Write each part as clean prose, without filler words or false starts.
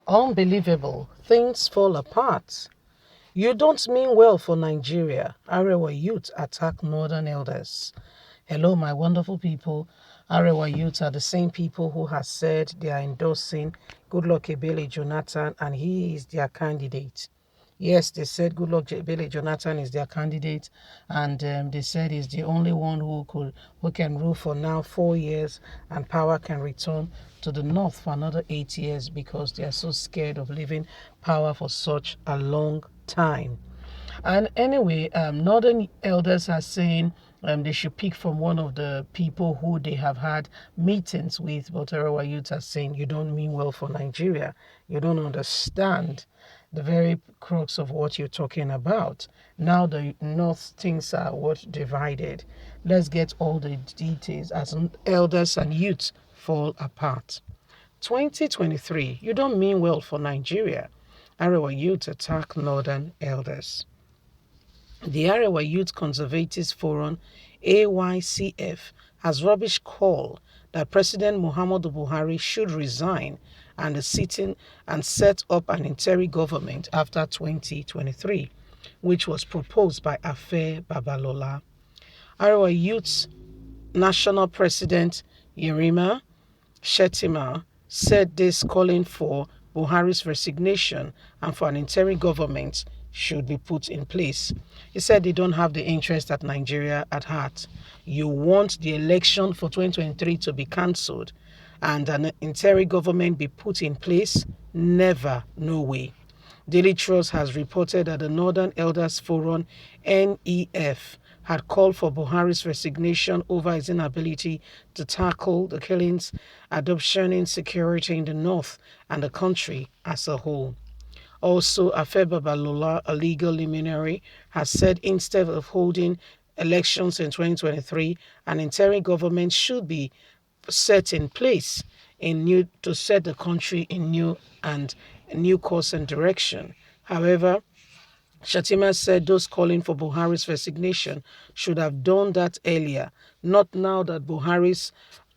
Unbelievable. Things fall apart. You don't mean well for Nigeria. Arewa youth attack northern elders. Hello, my wonderful people. Arewa youth are the same people who have said they are endorsing Goodluck Ebele Jonathan and he is their candidate. Yes, they said Goodluck Ebele Jonathan is their candidate, and they said he's the only one who can rule for now 4 years, and power can return to the north for another 8 years because they are so scared of leaving power for such a long time. And anyway, northern elders are saying they should pick from one of the people who they have had meetings with. But Arewa youth are saying you don't mean well for Nigeria. You don't understand the very crux of what you're talking about. Now the north things are what divided. Let's get all the details as elders and youth fall apart. 2023, you don't mean well for Nigeria. Arewa youth attack northern elders. The Arewa Youth Conservatives Forum, AYCF, has rubbish call that President Muhammadu Buhari should resign and set up an interim government after 2023, which was proposed by Afe Babalola. Arewa Youth National President Yerima Shetima said this, calling for Buhari's resignation and for an interim government should be put in place. He said they don't have the interest of Nigeria at heart. You want the election for 2023 to be cancelled and an interim government be put in place? Never, no way. Daily Trust has reported that the Northern Elders Forum, NEF, had called for Buhari's resignation over his inability to tackle the killings, adoption insecurity in the north and the country as a whole. Also, Afe Babalola, a legal luminary, has said instead of holding elections in 2023, an interim government should be set in place to set the country in new course and direction. However, Shatima said those calling for Buhari's resignation should have done that earlier, not now that Buhari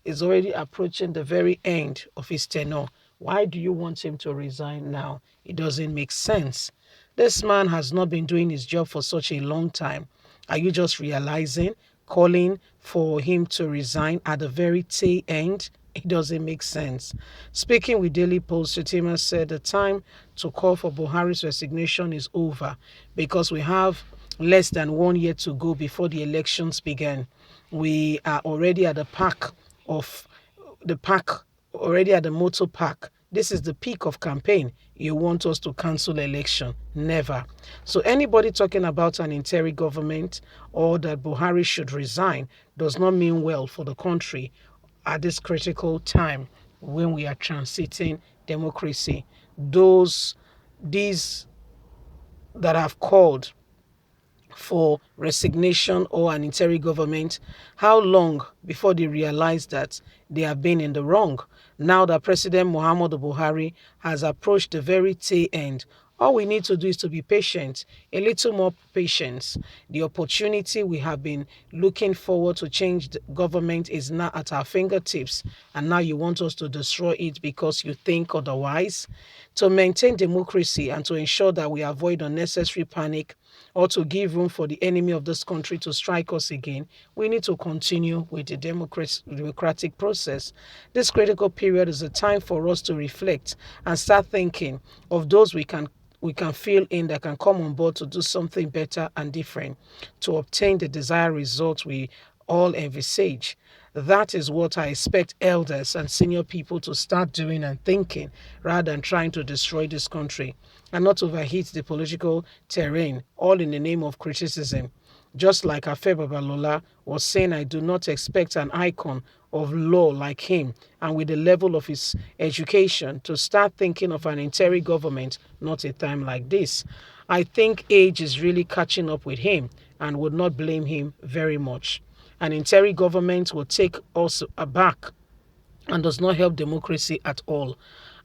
is already approaching the very end of his tenure. Why do you want him to resign now? It doesn't make sense. This man has not been doing his job for such a long time. Are you just realizing, calling for him to resign at the very tail end? It doesn't make sense. Speaking with Daily Post, Shatima said the time to call for Buhari's resignation is over because we have less than 1 year to go before the elections begin. We are already at the already at the motor park. This is the peak of campaign. You want us to cancel election? Never. So anybody talking about an interim government or that Buhari should resign does not mean well for the country at this critical time when we are transiting democracy. These that have called for resignation or an interim government, how long before they realize that they have been in the wrong? Now that President Muhammadu Buhari has approached the very tail end, all we need to do is to be patient, a little more patience. The opportunity we have been looking forward to change the government is now at our fingertips, and now you want us to destroy it because you think otherwise. To maintain democracy and to ensure that we avoid unnecessary panic or to give room for the enemy of this country to strike us again, we need to continue with the democratic process. This critical period is a time for us to reflect and start thinking of those we can fill in that can come on board to do something better and different to obtain the desired results we all envisage. That is what I expect elders and senior people to start doing and thinking rather than trying to destroy this country and not overheat the political terrain, all in the name of criticism. Just like Afe Babalola was saying, I do not expect an icon of law like him and with the level of his education to start thinking of an interim government, not a time like this. I think age is really catching up with him and would not blame him very much. An interim government will take us aback and does not help democracy at all.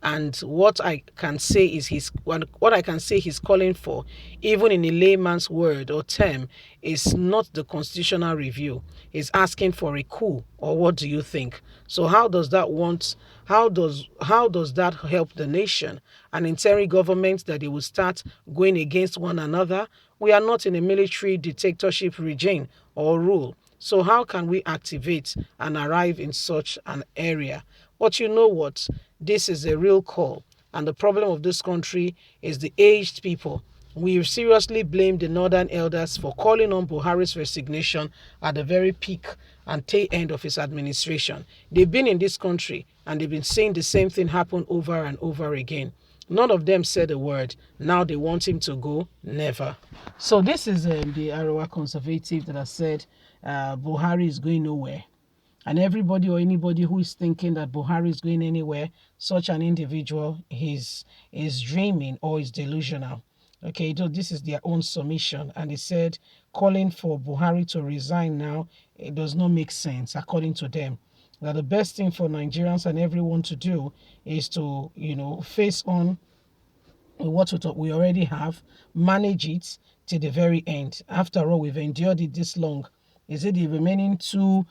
And what I can say is what I can say he's calling for, even in a layman's word or term, is not the constitutional review. He's asking for a coup, or what do you think? So how does that help the nation? An interim government that they will start going against one another? We are not in a military dictatorship regime or rule. So how can we activate and arrive in such an area? But you know what? This is a real call. And the problem of this country is the aged people. We seriously blame the northern elders for calling on Buhari's resignation at the very peak and tail end of his administration. They've been in this country and they've been seeing the same thing happen over and over again. None of them said a word. Now they want him to go? Never. So this is the Arewa conservative that has said Buhari is going nowhere. And everybody or anybody who is thinking that Buhari is going anywhere, such an individual is dreaming or is delusional. Okay, so this is their own submission. And they said calling for Buhari to resign now, it does not make sense, according to them. That the best thing for Nigerians and everyone to do is to, face on what we already have, manage it to the very end. After all, we've endured it this long. Is it the remaining 2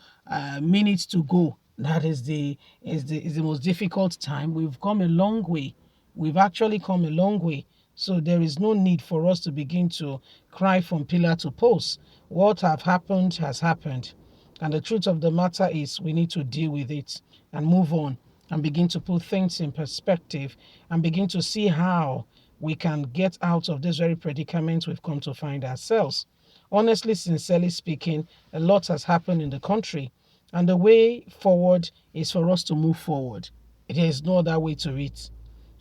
minutes to go? That is the most difficult time. We've come a long way. We've actually come a long way. So there is no need for us to begin to cry from pillar to post. What have happened has happened. And the truth of the matter is we need to deal with it and move on and begin to put things in perspective and begin to see how we can get out of this very predicament we've come to find ourselves. Honestly, sincerely speaking, a lot has happened in the country, and the way forward is for us to move forward. There is no other way to it.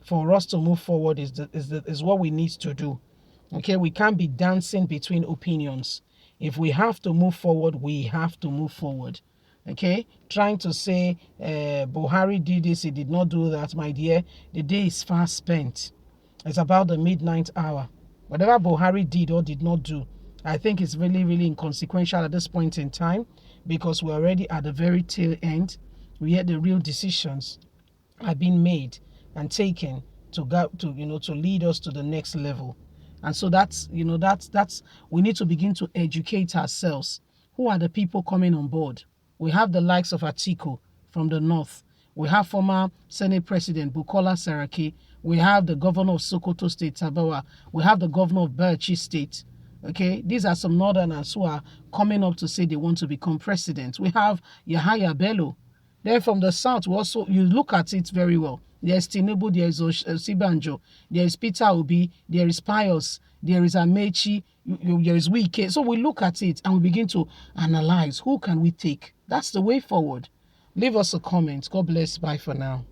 For us to move forward is what we need to do. Okay, we can't be dancing between opinions. If we have to move forward, we have to move forward. Okay, trying to say Buhari did this, he did not do that, my dear, the day is far spent. It's about the midnight hour. Whatever Buhari did or did not do, I think it's really, really inconsequential at this point in time, because we're already at the very tail end. We had the real decisions are being made and taken to go to lead us to the next level. And so that's we need to begin to educate ourselves. Who are the people coming on board? We have the likes of Atiku from the north. We have former Senate President Bukola Saraki. We have the governor of Sokoto State, Tabawa. We have the governor of Bauchi State. Okay, these are some northerners who are coming up to say they want to become president. We have Yahaya Bello. Then from the south, we also, you look at it very well. There's Tinubu, there is Sibanjo, there is Peter Obi, there is Pius, there is Amechi, there is Wike. So we look at it and we begin to analyze who can we take. That's the way forward. Leave us a comment. God bless. Bye for now.